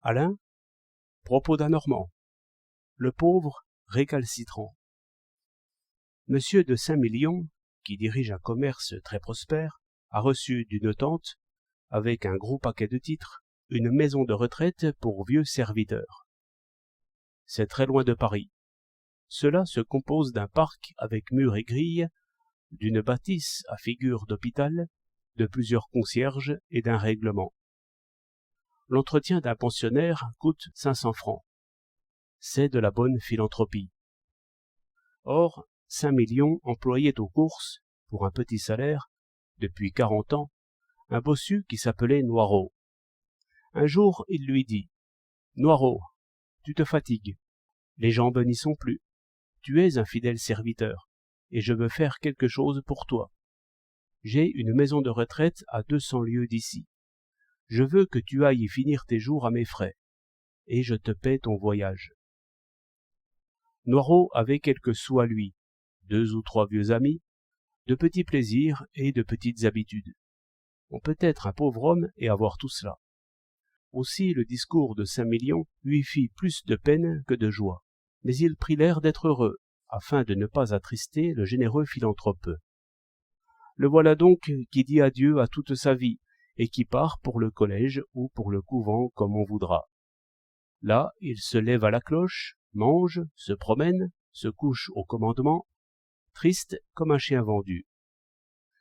Alain, propos d'un Normand. Le pauvre récalcitrant. Monsieur de Saint-Million, qui dirige un commerce très prospère, a reçu d'une tante, avec un gros paquet de titres, une maison de retraite pour vieux serviteurs. C'est très loin de Paris. Cela se compose d'un parc avec murs et grilles, d'une bâtisse à figure d'hôpital, de plusieurs concierges et d'un règlement. L'entretien d'un pensionnaire coûte 500 francs. C'est de la bonne philanthropie. Or, Saint-Million employait aux courses, pour un petit salaire, depuis 40 ans, un bossu qui s'appelait Noiraud. Un jour, il lui dit « Noiraud, tu te fatigues, les jambes n'y sont plus, tu es un fidèle serviteur, et je veux faire quelque chose pour toi. J'ai une maison de retraite à 200 lieues d'ici. Je veux que tu ailles y finir tes jours à mes frais, et je te paie ton voyage. » Noiraud avait quelques sous à lui, 2 ou 3 vieux amis, de petits plaisirs et de petites habitudes. On peut être un pauvre homme et avoir tout cela. Aussi le discours de Saint-Million lui fit plus de peine que de joie, mais il prit l'air d'être heureux, afin de ne pas attrister le généreux philanthrope. Le voilà donc qui dit adieu à toute sa vie, et qui part pour le collège ou pour le couvent comme on voudra. Là, il se lève à la cloche, mange, se promène, se couche au commandement, triste comme un chien vendu.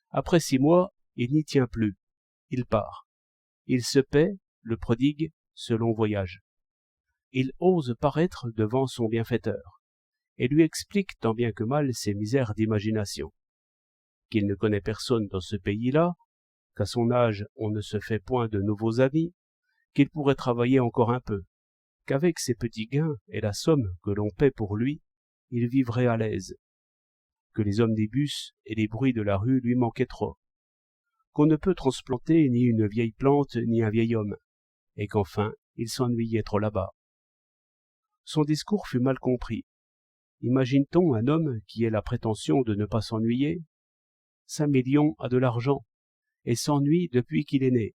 Après 6 mois, il n'y tient plus, il part. Il se paie, le prodigue, selon voyage. Il ose paraître devant son bienfaiteur, et lui explique tant bien que mal ses misères d'imagination. Qu'il ne connaît personne dans ce pays-là, qu'à son âge on ne se fait point de nouveaux amis, qu'il pourrait travailler encore un peu, qu'avec ses petits gains et la somme que l'on paie pour lui, il vivrait à l'aise, que les omnibus et les bruits de la rue lui manquaient trop, qu'on ne peut transplanter ni une vieille plante ni un vieil homme, et qu'enfin il s'ennuyait trop là-bas. Son discours fut mal compris. Imagine-t-on un homme qui ait la prétention de ne pas s'ennuyer? Saint-Million a de l'argent, et s'ennuie depuis qu'il est né.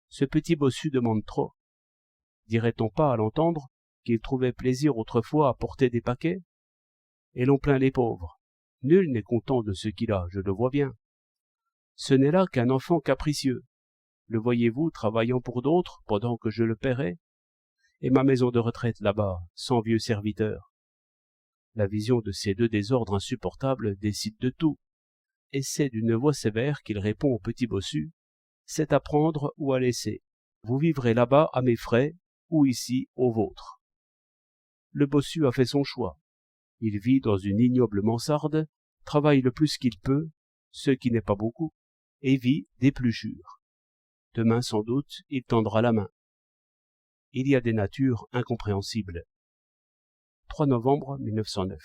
Ce petit bossu demande trop. Dirait-on pas à l'entendre qu'il trouvait plaisir autrefois à porter des paquets? Et l'on plaint les pauvres. Nul n'est content de ce qu'il a, je le vois bien. Ce n'est là qu'un enfant capricieux. Le voyez-vous travaillant pour d'autres pendant que je le paierai? Et ma maison de retraite là-bas, sans vieux serviteurs. La vision de ces deux désordres insupportables décide de tout, et c'est d'une voix sévère qu'il répond au petit bossu: c'est à prendre ou à laisser. Vous vivrez là-bas à mes frais, ou ici aux vôtres. Le bossu a fait son choix. Il vit dans une ignoble mansarde, travaille le plus qu'il peut, ce qui n'est pas beaucoup, et vit d'épluchures. Demain, sans doute, il tendra la main. Il y a des natures incompréhensibles. 3 novembre 1909.